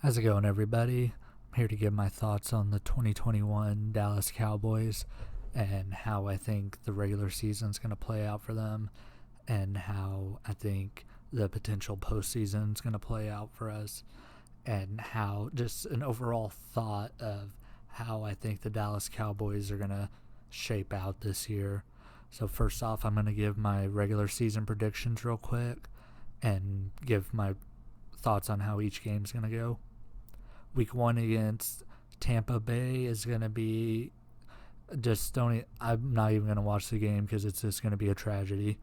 How's it going, everybody? I'm here to give my thoughts on the 2021 Dallas Cowboys and how I think the regular season's going to play out for them and how I think the potential postseason's going to play out for us and how just an overall thought of how I think the Dallas Cowboys are going to shape out this year. So first off, I'm going to give my regular season predictions real quick and give my thoughts on how each game's going to go. Week 1 against Tampa Bay is going to be I'm not even going to watch the game because it's just going to be a tragedy.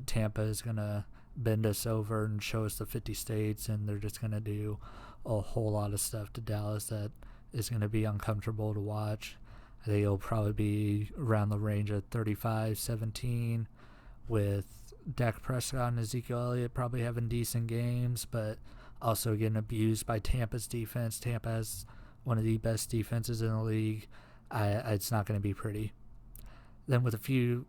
Tampa is going to bend us over and show us the 50 states, and they're just going to do a whole lot of stuff to Dallas that is going to be uncomfortable to watch. I think it'll probably be around the range of 35-17 with Dak Prescott and Ezekiel Elliott probably having decent games, but also getting abused by Tampa's defense. Tampa has one of the best defenses in the league. It's not going to be pretty. Then with a few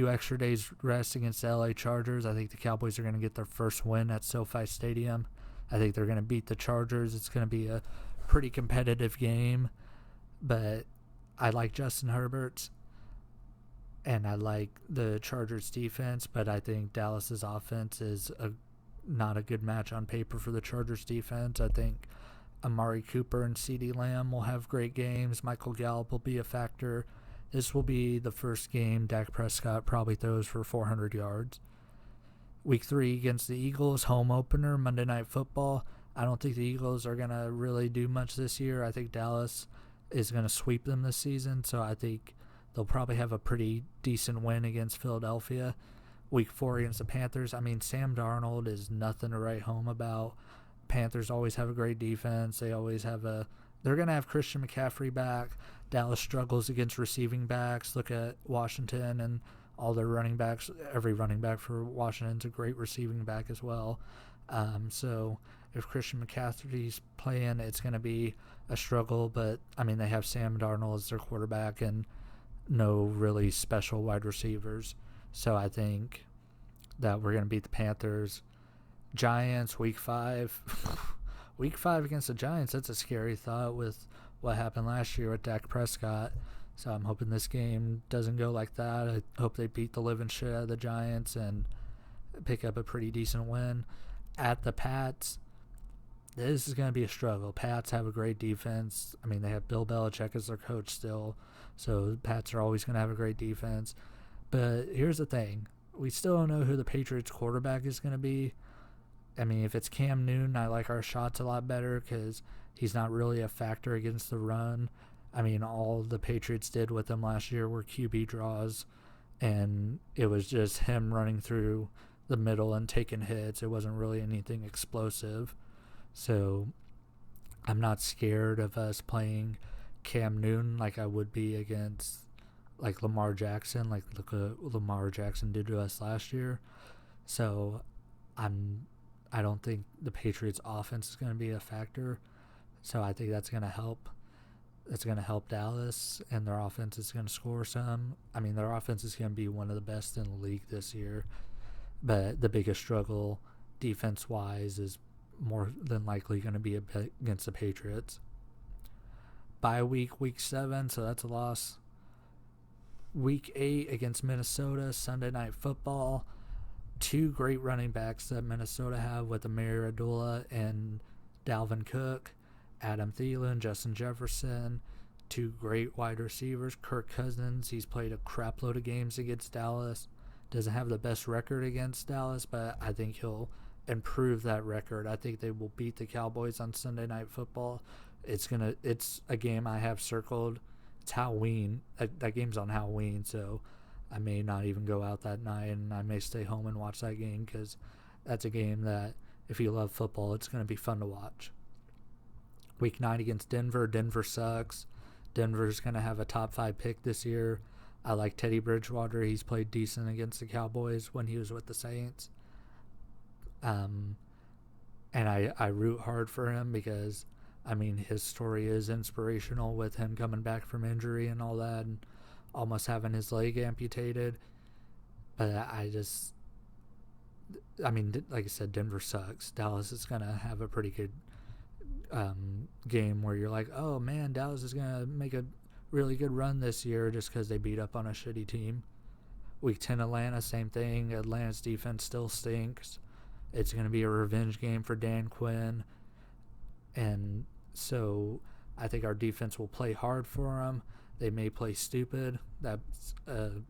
extra days rest against the LA Chargers, I think the Cowboys are going to get their first win at SoFi Stadium. I think they're going to beat the Chargers. It's going to be a pretty competitive game, but I like Justin Herbert and I like the Chargers defense, but I think Dallas's offense is not a good match on paper for the Chargers defense. I think Amari Cooper and CeeDee Lamb will have great games. Michael Gallup will be a factor. This will be the first game Dak Prescott probably throws for 400 yards. Week 3 against the Eagles, home opener, Monday Night Football. I don't think the Eagles are going to really do much this year. I think Dallas is going to sweep them this season, so I think they'll probably have a pretty decent win against Philadelphia. Week 4 against the Panthers. I mean, Sam Darnold is nothing to write home about. Panthers always have a great defense. They're going to have Christian McCaffrey back. Dallas struggles against receiving backs. Look at Washington and all their running backs. Every running back for Washington's a great receiving back as well. So if Christian McCaffrey's playing, it's going to be a struggle. But, I mean, they have Sam Darnold as their quarterback and no really special wide receivers. So I think that we're going to beat the Panthers. Giants, week 5. Week 5 against the Giants, that's a scary thought with what happened last year with Dak Prescott. So I'm hoping this game doesn't go like that. I hope they beat the living shit out of the Giants and pick up a pretty decent win. At the Pats, this is going to be a struggle. Pats have a great defense. I mean, they have Bill Belichick as their coach still. So the Pats are always going to have a great defense. But here's the thing. We still don't know who the Patriots quarterback is going to be. I mean, if it's Cam Newton, I like our shots a lot better because he's not really a factor against the run. I mean, all the Patriots did with him last year were QB draws, and it was just him running through the middle and taking hits. It wasn't really anything explosive. So I'm not scared of us playing Cam Newton like I would be against like Lamar Jackson, like look what Lamar Jackson did to us last year. So I don't think the Patriots offense is going to be a factor. So I think that's going to help. That's going to help Dallas, and their offense is going to score some. I mean, their offense is going to be one of the best in the league this year. But the biggest struggle defense-wise is more than likely going to be against the Patriots. Bye week 7, so that's a loss. Week 8 against Minnesota, Sunday Night Football. 2 great running backs that Minnesota have with Amir Abdullah and Dalvin Cook. Adam Thielen, Justin Jefferson. 2 great wide receivers. Kirk Cousins, he's played a crap load of games against Dallas. Doesn't have the best record against Dallas, but I think he'll improve that record. I think they will beat the Cowboys on Sunday Night Football. It's a game I have circled. It's Halloween. That game's on Halloween, so I may not even go out that night, and I may stay home and watch that game because that's a game that, if you love football, it's going to be fun to watch. Week 9 against Denver. Denver sucks. Denver's going to have a top 5 pick this year. I like Teddy Bridgewater. He's played decent against the Cowboys when he was with the Saints. And I root hard for him because, I mean, his story is inspirational with him coming back from injury and all that and almost having his leg amputated. But I mean, like I said, Denver sucks. Dallas is going to have a pretty good game where you're like, oh man, Dallas is going to make a really good run this year just because they beat up on a shitty team. Week 10 Atlanta, same thing. Atlanta's defense still stinks. It's going to be a revenge game for Dan Quinn. And so I think our defense will play hard for them. They may play stupid. That's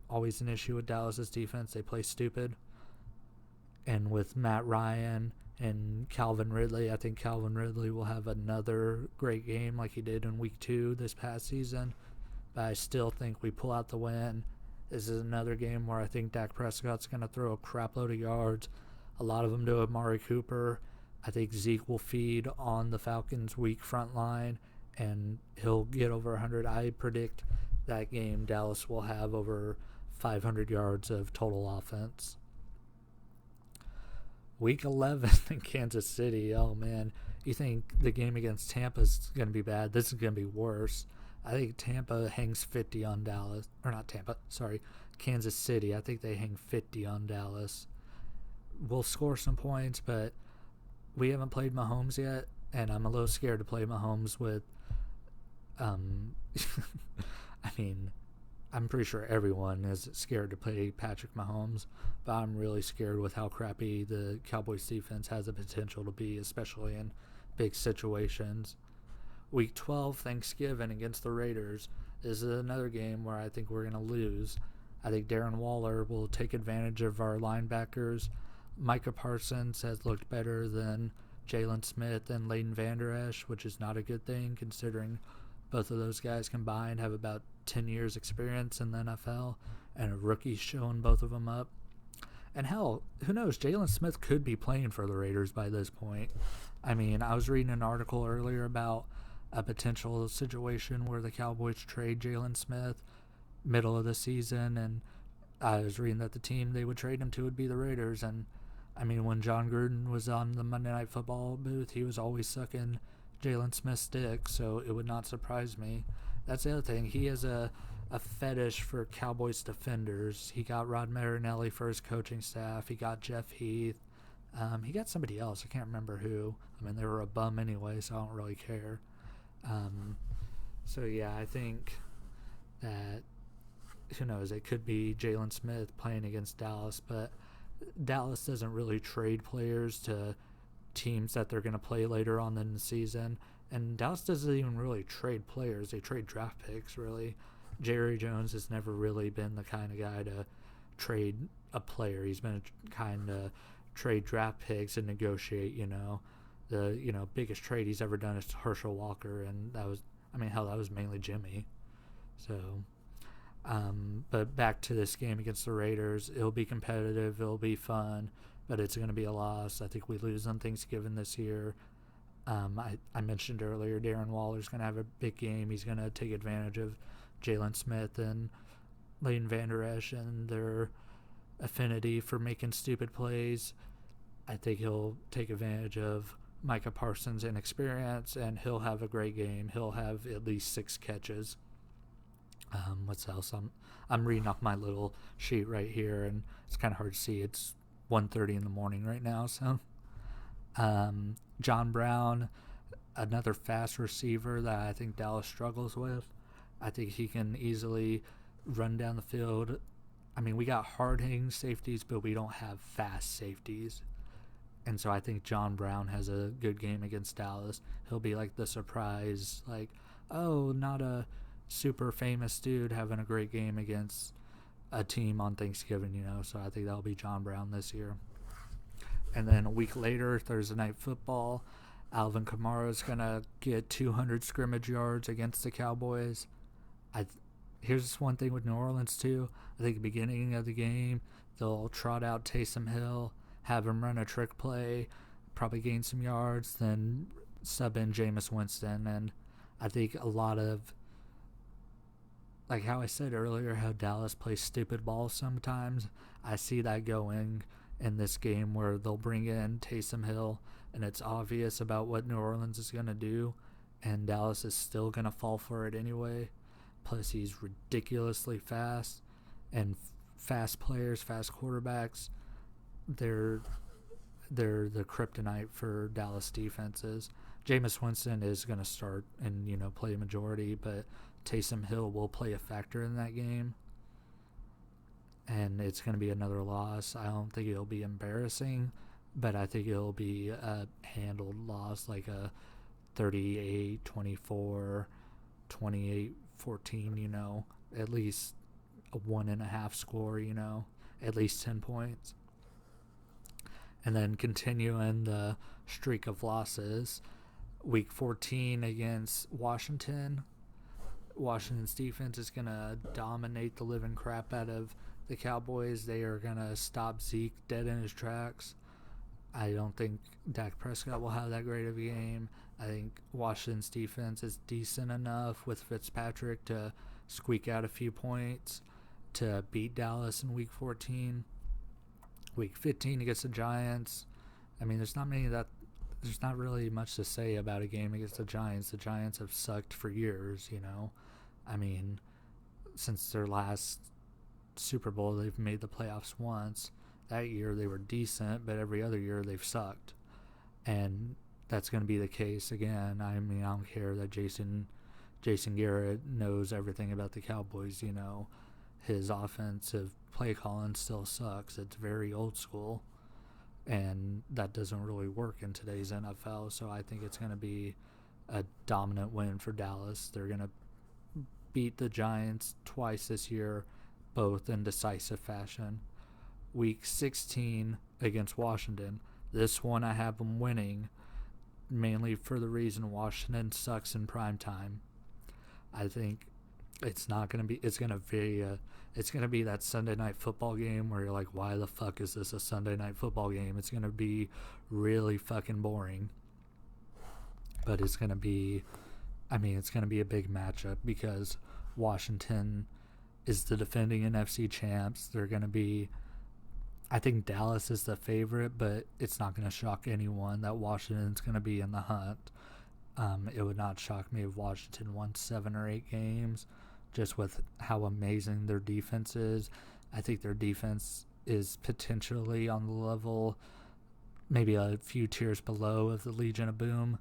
always an issue with Dallas's defense. They play stupid. And with Matt Ryan and Calvin Ridley, I think Calvin Ridley will have another great game like he did in week 2 this past season. But I still think we pull out the win. This is another game where I think Dak Prescott's going to throw a crap load of yards, a lot of them to Amari Cooper. I think Zeke will feed on the Falcons' weak front line, and he'll get over 100. I predict that game Dallas will have over 500 yards of total offense. Week 11 in Kansas City, oh man. You think the game against Tampa is going to be bad? This is going to be worse. I think Tampa hangs 50 on Dallas. Or not Tampa, sorry. Kansas City. I think they hang 50 on Dallas. We'll score some points, but we haven't played Mahomes yet, and I'm a little scared to play Mahomes with I mean, I'm pretty sure everyone is scared to play Patrick Mahomes, but I'm really scared with how crappy the Cowboys defense has the potential to be, especially in big situations. Week 12, Thanksgiving against the Raiders, is another game where I think we're going to lose. I think Darren Waller will take advantage of our linebackers. Micah Parsons has looked better than Jalen Smith and Leighton Vander Esch, which is not a good thing considering both of those guys combined have about 10 years experience in the NFL, and a rookie's showing both of them up. And hell, who knows, Jalen Smith could be playing for the Raiders by this point. I mean, I was reading an article earlier about a potential situation where the Cowboys trade Jalen Smith middle of the season, and I was reading that the team they would trade him to would be the Raiders. And I mean, when John Gruden was on the Monday Night Football booth, he was always sucking Jalen Smith's dick, so it would not surprise me. That's the other thing. He has a fetish for Cowboys defenders. He got Rod Marinelli for his coaching staff. He got Jeff Heath. He got somebody else. I can't remember who. I mean, they were a bum anyway, so I don't really care. So, yeah, I think that, who knows, it could be Jalen Smith playing against Dallas, but Dallas doesn't really trade players to teams that they're going to play later on in the season. And Dallas doesn't even really trade players. They trade draft picks, really. Jerry Jones has never really been the kind of guy to trade a player. He's been a kind of trade draft picks and negotiate, The, biggest trade he's ever done is Herschel Walker, and that was, that was mainly Jimmy. So, but back to this game against the Raiders, it'll be competitive, it'll be fun, but it's going to be a loss. I think we lose on Thanksgiving this year. I mentioned earlier, Darren Waller's going to have a big game. He's going to take advantage of Jalen Smith and Leighton Vander Esch and their affinity for making stupid plays. I think he'll take advantage of Micah Parsons' inexperience, and he'll have a great game. He'll have at least 6 catches. What's else? I'm reading off my little sheet right here, and it's kind of hard to see. It's 1:30 in the morning right now, so... John Brown, another fast receiver that I think Dallas struggles with. I think he can easily run down the field. I mean, we got hard-hitting safeties, but we don't have fast safeties. And so I think John Brown has a good game against Dallas. He'll be like the surprise, like, oh, not a super famous dude having a great game against a team on Thanksgiving, So I think that'll be John Brown this year. And then a week later, Thursday Night Football, Alvin Kamara is going to get 200 scrimmage yards against the Cowboys. Here's one thing with New Orleans, too. I think at the beginning of the game, they'll trot out Taysom Hill, have him run a trick play, probably gain some yards, then sub in Jameis Winston. And I think a lot of, like how I said earlier, how Dallas plays stupid ball sometimes, I see that going in this game where they'll bring in Taysom Hill and it's obvious about what New Orleans is going to do, and Dallas is still going to fall for it anyway. Plus, he's ridiculously fast, and fast players, fast quarterbacks, they're they're the kryptonite for Dallas defenses. Jameis Winston is going to start and play a majority, but Taysom Hill will play a factor in that game, and it's going to be another loss. I don't think it'll be embarrassing, but I think it'll be a handled loss, like a 38-24, 28-14, at least a 1.5 score, at least 10 points. And then continuing the streak of losses, week 14 against Washington. Washington's defense is going to dominate the living crap out of the Cowboys. They are going to stop Zeke dead in his tracks. I don't think Dak Prescott will have that great of a game. I think Washington's defense is decent enough with Fitzpatrick to squeak out a few points to beat Dallas in week 14. Week 15 against the Giants. I mean, there's not really much to say about a game against the Giants. The Giants have sucked for years, I mean, since their last Super Bowl, they've made the playoffs once. That year they were decent, but every other year they've sucked. And that's going to be the case again. I mean, I don't care that Jason Garrett knows everything about the Cowboys, His offensive play calling still sucks. It's very old school, and that doesn't really work in today's NFL. So I think it's going to be a dominant win for Dallas. They're going to beat the Giants twice this year, both in decisive fashion. Week 16 against Washington. This one I have them winning, mainly for the reason Washington sucks in prime time. I think it's not going to be. It's going to be that Sunday night football game where you're like, why the fuck is this a Sunday night football game? It's going to be really fucking boring. But it's going to be a big matchup because Washington is the defending NFC champs. They're going to be, I think Dallas is the favorite, but it's not going to shock anyone that Washington's going to be in the hunt. It would not shock me if Washington won 7 or 8 games, just with how amazing their defense is. I think their defense is potentially on the level, maybe a few tiers below of the Legion of Boom.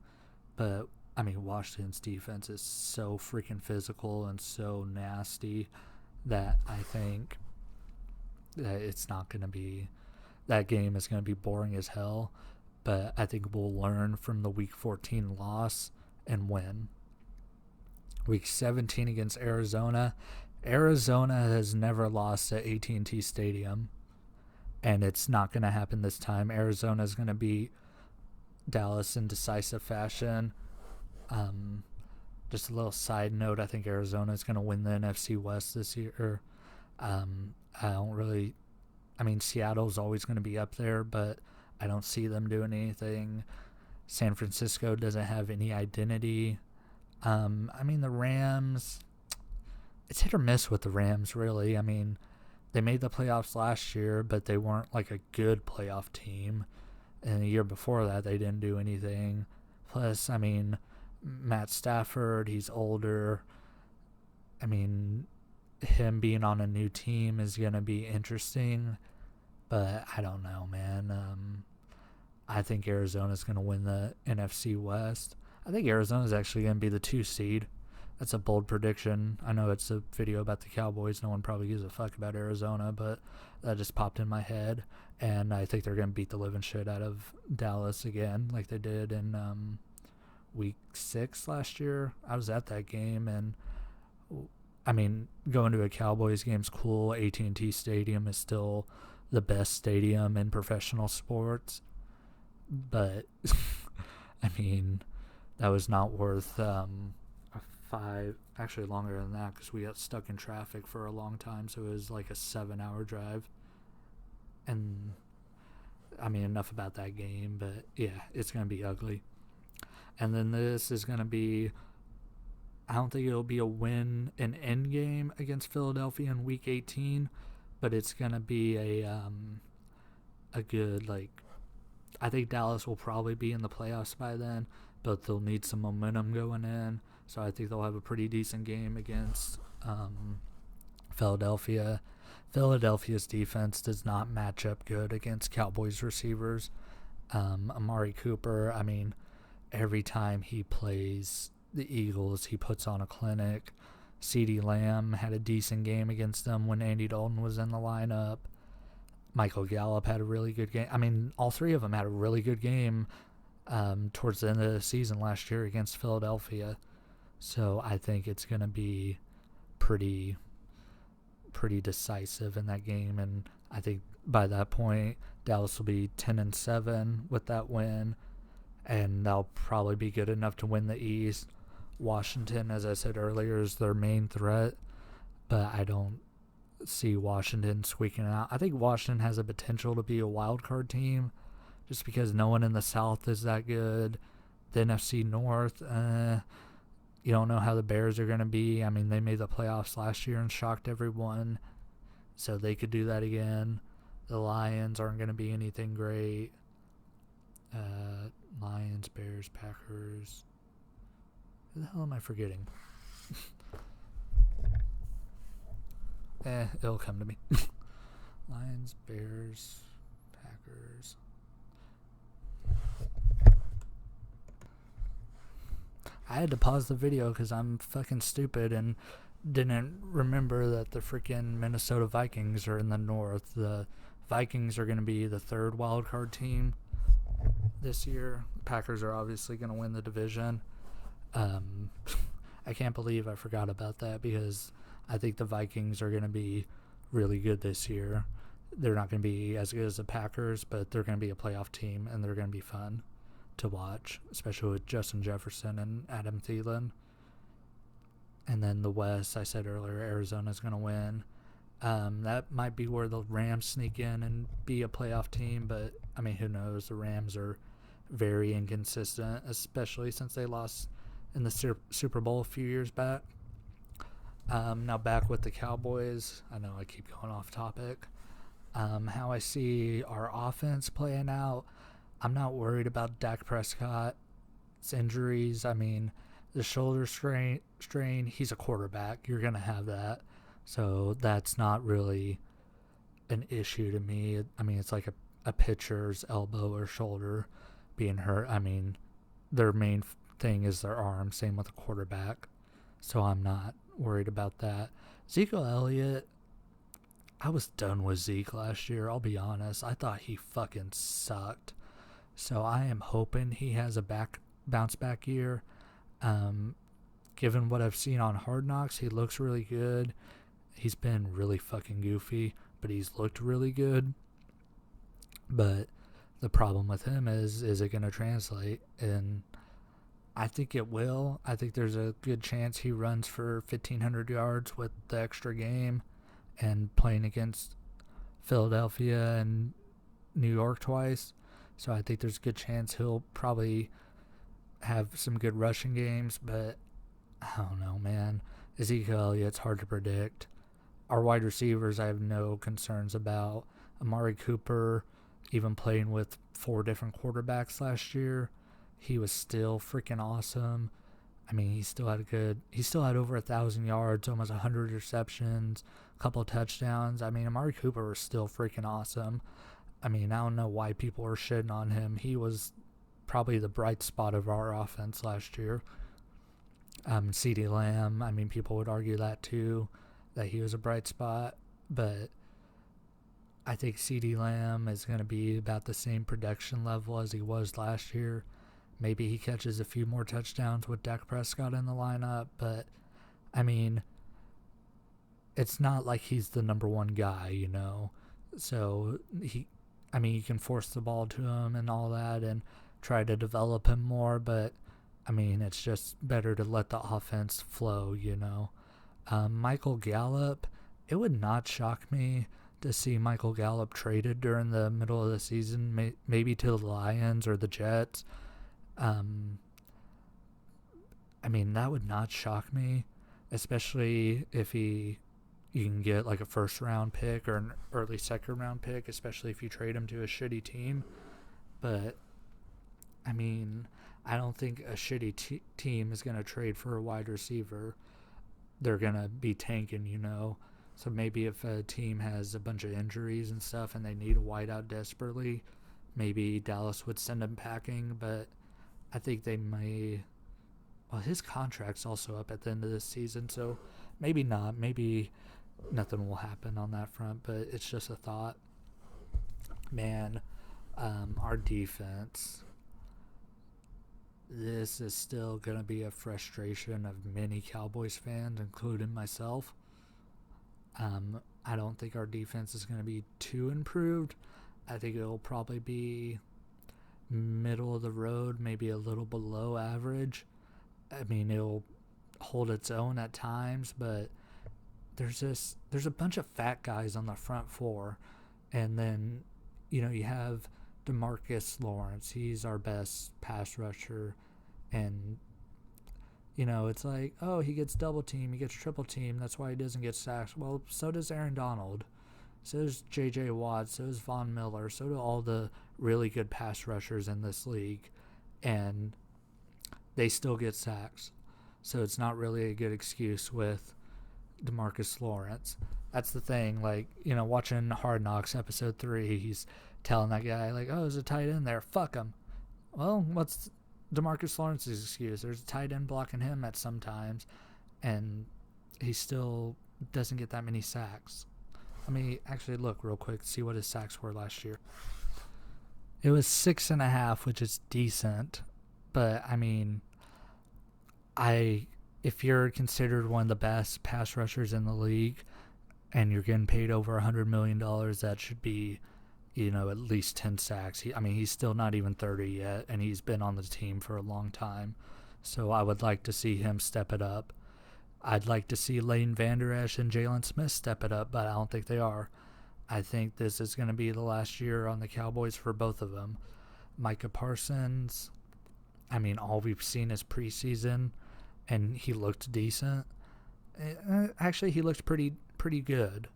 But, I mean, Washington's defense is so freaking physical and so nasty that I think that it's not going to be, that game is going to be boring as hell. But I think we'll learn from the Week 14 loss and win. Week 17 against Arizona. Arizona has never lost at AT&T Stadium, and it's not going to happen this time. Arizona is going to beat Dallas in decisive fashion. Just a little side note, I think Arizona is going to win the NFC West this year. Seattle's always going to be up there, but I don't see them doing anything. San Francisco doesn't have any identity. The Rams, it's hit or miss with the Rams, really. I mean, they made the playoffs last year, but they weren't like a good playoff team. And the year before that, they didn't do anything. Plus, Matt Stafford, he's older. Him being on a new team is going to be interesting. But I don't know, man. I think Arizona's going to win the NFC West. I think Arizona's actually going to be the 2 seed. That's a bold prediction. I know it's a video about the Cowboys. No one probably gives a fuck about Arizona, but that just popped in my head. And I think they're going to beat the living shit out of Dallas again, like they did in week 6 last year. I was at that game, and going to a Cowboys game's cool. AT&T Stadium is still the best stadium in professional sports, but that was not worth actually longer than that, because we got stuck in traffic for a long time, so it was like a 7-hour drive. And enough about that game, but yeah, it's going to be ugly. And then this is going to be, I don't think it'll be a win in end game against Philadelphia in week 18, but it's going to be a good, I think Dallas will probably be in the playoffs by then, but they'll need some momentum going in. So I think they'll have a pretty decent game against Philadelphia. Philadelphia's defense does not match up good against Cowboys receivers. Amari Cooper, I mean, every time he plays the Eagles, he puts on a clinic. CeeDee Lamb had a decent game against them when Andy Dalton was in the lineup. Michael Gallup had a really good game. I mean, all three of them had a really good game towards the end of the season last year against Philadelphia. So I think it's going to be pretty decisive in that game, and I think by that point Dallas will be 10-7 with that win, and they'll probably be good enough to win the East. Washington, as I said earlier, is their main threat, but I don't see Washington squeaking out. I think Washington has the potential to be a wild card team just because no one in the South is that good. The NFC North, you don't know how the Bears are going to be. I mean, they made the playoffs last year and shocked everyone, so they could do that again. The Lions aren't going to be anything great. Lions, Bears, Packers. Who the hell am I forgetting? It'll come to me. Lions, Bears, Packers. I had to pause the video because I'm fucking stupid and didn't remember that the freaking Minnesota Vikings are in the North. The Vikings are going to be the third wild card team this year. Packers are obviously going to win the division. I can't believe I forgot about that because I think the Vikings are going to be really good this year. They're not going to be as good as the Packers, but they're going to be a playoff team, and they're going to be fun to watch, especially with Justin Jefferson and Adam Thielen. And then the West, I said earlier, Arizona's going to win. That might be where the Rams sneak in and be a playoff team, but, I mean, who knows? The Rams are very inconsistent, especially since they lost in the Super Bowl a few years back. Now back with the Cowboys. I know I keep going off topic. How I see our offense playing out, I'm not worried about Dak Prescott's injuries. I mean, the shoulder strain, he's a quarterback. You're going to have that. So that's not really an issue to me. I mean, it's like a pitcher's elbow or shoulder being hurt. I mean, their main thing is their arm. Same with a quarterback. So I'm not worried about that. Ezekiel Elliott, I was done with Zeke last year. I'll be honest. I thought he fucking sucked. So I am hoping he has a bounce back year. Given what I've seen on Hard Knocks, he looks really good. He's been really fucking goofy, but he's looked really good. But the problem with him is it going to translate? And I think it will. I think there's a good chance he runs for 1,500 yards with the extra game and playing against Philadelphia and New York twice. So I think there's a good chance he'll probably have some good rushing games, but I don't know, man. Ezekiel Elliott's hard to predict. Our wide receivers, I have no concerns about. Amari Cooper, even playing with 4 different quarterbacks last year, he was still freaking awesome. I mean, he still had over 1,000 yards, almost 100 receptions, a couple touchdowns. I mean, Amari Cooper was still freaking awesome. I mean, I don't know why people are shitting on him. He was probably the bright spot of our offense last year. CeeDee Lamb, I mean, people would argue that too, that he was a bright spot, but I think CeeDee Lamb is going to be about the same production level as he was last year. Maybe he catches a few more touchdowns with Dak Prescott in the lineup, but, I mean, it's not like he's the number one guy, you know? So, you can force the ball to him and all that and try to develop him more, but, I mean, it's just better to let the offense flow, you know? Michael Gallup, it would not shock me to see Michael Gallup traded during the middle of the season, maybe to the Lions or the Jets. I mean, that would not shock me, especially if you can get like a first round pick or an early second round pick, especially if you trade him to a shitty team. But, I mean, I don't think a shitty team is going to trade for a wide receiver. They're going to be tanking, you know. So maybe if a team has a bunch of injuries and stuff and they need a wideout desperately, maybe Dallas would send him packing, but I think they may. Well, his contract's also up at the end of this season, so maybe not. Maybe nothing will happen on that front, but it's just a thought. Man, our defense. This is still going to be a frustration of many Cowboys fans, including myself. I don't think our defense is going to be too improved. I think it'll probably be middle of the road, maybe a little below average. I mean, it'll hold its own at times, but there's a bunch of fat guys on the front four, and then you have DeMarcus Lawrence. He's our best pass rusher, and it's like, oh, he gets double team, he gets triple team. That's why he doesn't get sacks. Well, so does Aaron Donald. So does J.J. Watt. So does Von Miller. So do all the really good pass rushers in this league, and they still get sacks. So it's not really a good excuse with DeMarcus Lawrence. That's the thing. Like, watching Hard Knocks episode 3, he's telling that guy, like, oh, there's a tight end there. Fuck him. Well, what's DeMarcus Lawrence's excuse? There's a tight end blocking him at some times, and he still doesn't get that many sacks. Let me actually look real quick, see what his sacks were last year. It was 6.5, which is decent. But, I mean, if you're considered one of the best pass rushers in the league and you're getting paid over $100 million, that should be, at least 10 sacks. He's still not even 30 yet, and he's been on the team for a long time. So I would like to see him step it up. I'd like to see Leighton Vander Esch and Jalen Smith step it up, but I don't think they are. I think this is going to be the last year on the Cowboys for both of them. Micah Parsons, all we've seen is preseason, and he looked decent. Actually, he looked pretty good,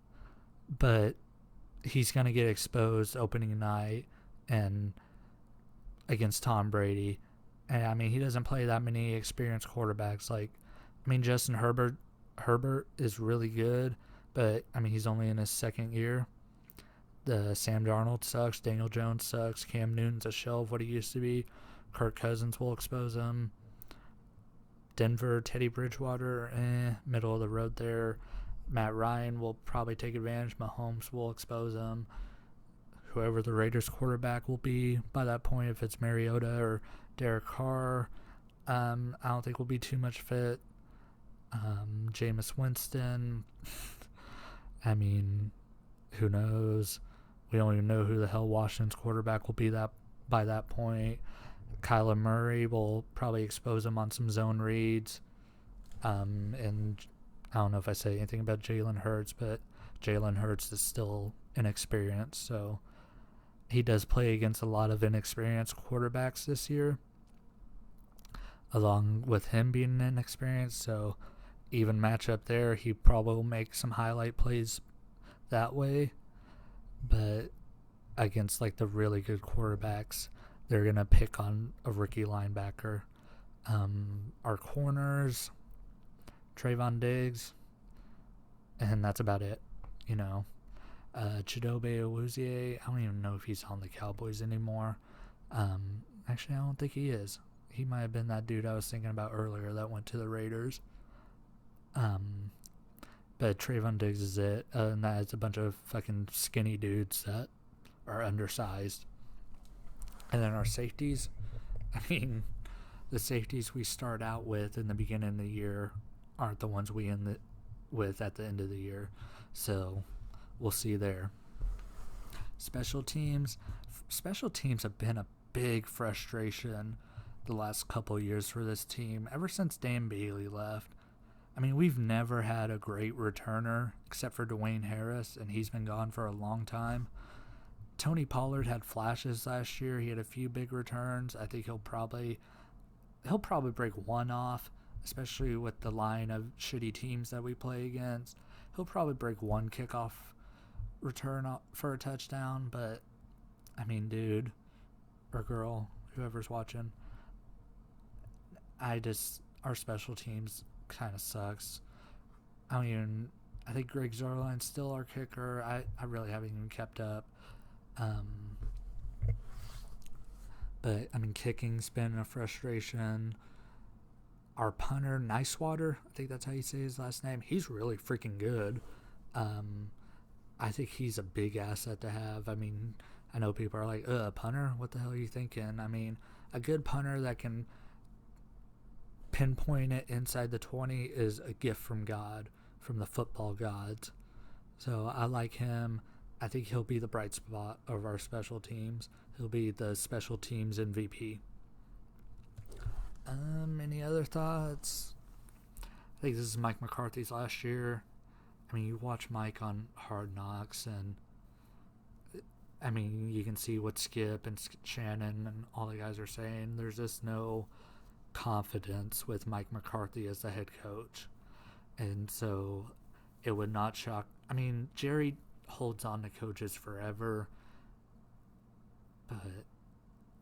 but he's going to get exposed opening night and against Tom Brady. And, he doesn't play that many experienced quarterbacks. Justin Herbert is really good, but, he's only in his second year. The Sam Darnold sucks. Daniel Jones sucks. Cam Newton's a shell of what he used to be. Kirk Cousins will expose him. Denver, Teddy Bridgewater, middle of the road there. Matt Ryan will probably take advantage. Mahomes will expose him. Whoever the Raiders quarterback will be by that point, if it's Mariota or Derek Carr, I don't think will be too much fit. Jameis Winston, who knows? We don't even know who the hell Washington's quarterback will be by that point. Kyler Murray will probably expose him on some zone reads. And I don't know if I say anything about Jalen Hurts, but Jalen Hurts is still inexperienced, so he does play against a lot of inexperienced quarterbacks this year, along with him being inexperienced, so even matchup there, he probably will make some highlight plays that way, but against the really good quarterbacks, they're going to pick on a rookie linebacker. Our corners, Trayvon Diggs, and that's about it, Chidobe Awuzie, I don't even know if he's on the Cowboys anymore. Actually, I don't think he is. He might have been that dude I was thinking about earlier that went to the Raiders. But Trayvon Diggs is it, and that is a bunch of fucking skinny dudes that are undersized. And then our safeties, the safeties we start out with in the beginning of the year aren't the ones we end with at the end of the year. So we'll see there. Special teams have been a big frustration the last couple years for this team, ever since Dan Bailey left. We've never had a great returner except for Dwayne Harris, and he's been gone for a long time. Tony Pollard had flashes last year. He had a few big returns. I think he'll probably break one off, especially with the line of shitty teams that we play against. He'll probably break one kickoff return for a touchdown, but dude or girl, whoever's watching, our special teams kind of sucks. I think Greg Zuerlein's still our kicker. I really haven't even kept up. But, I mean, kicking's been a frustration. Our punter, Nicewater, I think that's how you say his last name, he's really freaking good. Um, I think he's a big asset to have. I mean, I know people are like, punter? What the hell are you thinking? I mean, a good punter that can pinpoint it inside the 20 is a gift from God, from the football gods. So I like him. I think he'll be the bright spot of our special teams. He'll be the special teams MVP. Any other thoughts? I think this is Mike McCarthy's last year. I mean, you watch Mike on Hard Knocks, and I mean, you can see what Skip and Shannon and all the guys are saying. There's just no confidence with Mike McCarthy as the head coach. And so it would not shock. I mean, Jerry holds on to coaches forever, but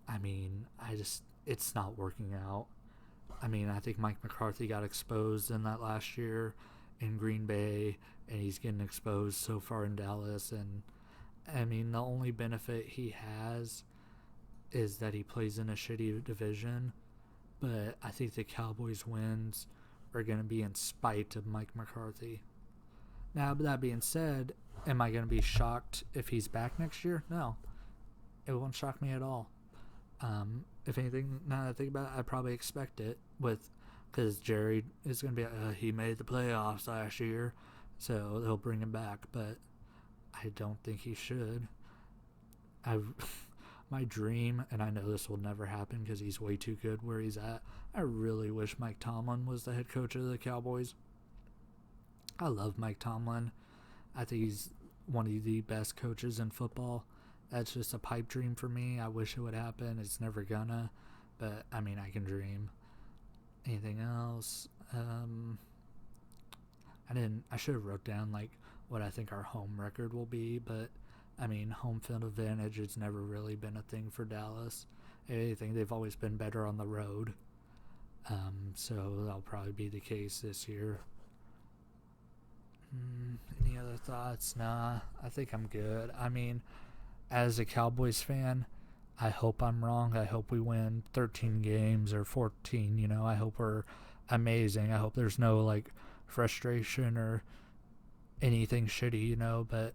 I mean, it's not working out. I mean, I think Mike McCarthy got exposed in that last year in Green Bay, and he's getting exposed so far in Dallas. And I mean, the only benefit he has is that he plays in a shitty division, but I think the Cowboys' wins are going to be in spite of Mike McCarthy. Now, that being said, am I going to be shocked if he's back next year? No. It won't shock me at all. If anything, now that I think about it, I probably expect it because Jerry is going to be, he made the playoffs last year, so they'll bring him back, but I don't think he should. My dream, and I know this will never happen because he's way too good where he's at, I really wish Mike Tomlin was the head coach of the Cowboys. I love Mike Tomlin. I think he's one of the best coaches in football. That's just a pipe dream for me. I wish it would happen. It's never gonna, but I mean, I can dream. Anything else? I should have wrote down like what I think our home record will be, but I mean, home field advantage has never really been a thing for Dallas. If anything, they've always been better on the road. So that'll probably be the case this year. Any other thoughts? Nah, I think I'm good. I mean, as a Cowboys fan, I hope I'm wrong. I hope we win 13 games or 14, I hope we're amazing. I hope there's no, like, frustration or anything shitty, but,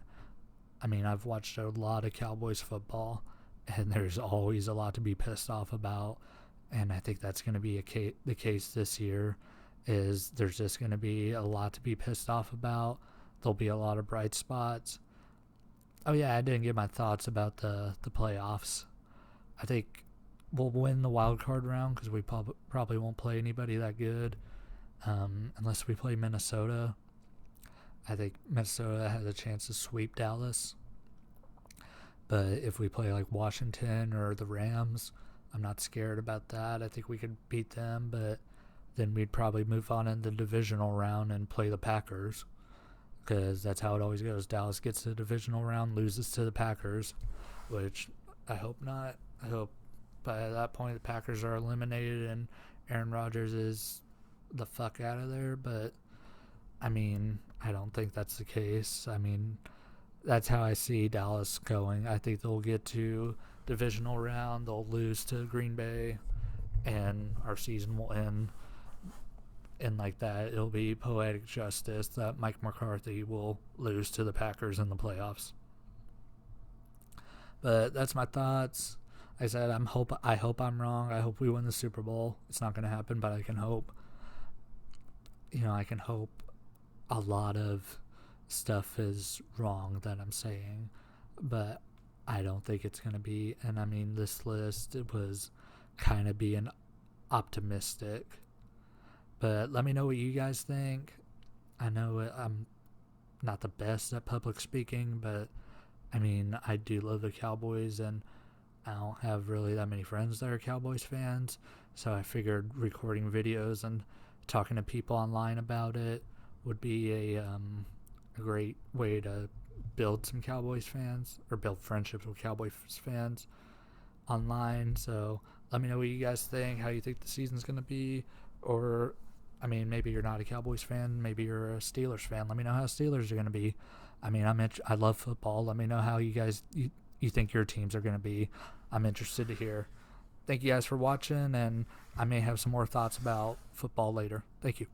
I mean, I've watched a lot of Cowboys football, and there's always a lot to be pissed off about, and I think that's going to be the case this year, is there's just going to be a lot to be pissed off about. There'll be a lot of bright spots. Oh, yeah, I didn't give my thoughts about the playoffs. I think we'll win the wild card round because we probably won't play anybody that good unless we play Minnesota. I think Minnesota has a chance to sweep Dallas. But if we play like Washington or the Rams, I'm not scared about that. I think we could beat them, but then we'd probably move on in the divisional round and play the Packers. Because that's how it always goes. Dallas gets to the divisional round, loses to the Packers, which I hope not. I hope by that point the Packers are eliminated and Aaron Rodgers is the fuck out of there. But, I mean, I don't think that's the case. I mean, that's how I see Dallas going. I think they'll get to divisional round, they'll lose to Green Bay, and our season will end. And like that, it'll be poetic justice that Mike McCarthy will lose to the Packers in the playoffs. But that's my thoughts. Like I said, I hope I'm wrong. I hope we win the Super Bowl. It's not going to happen, but I can hope. I can hope a lot of stuff is wrong that I'm saying, but I don't think it's going to be. And I mean, this list, it was kind of being optimistic. But let me know what you guys think. I know I'm not the best at public speaking, but I mean, I do love the Cowboys, and I don't have really that many friends that are Cowboys fans. So I figured recording videos and talking to people online about it would be a great way to build some Cowboys fans or build friendships with Cowboys fans online. So let me know what you guys think, how you think the season's going to be, or I mean, maybe you're not a Cowboys fan. Maybe you're a Steelers fan. Let me know how Steelers are going to be. I mean, I love football. Let me know how you guys you think your teams are going to be. I'm interested to hear. thank you guys for watching, and I may have some more thoughts about football later. Thank you.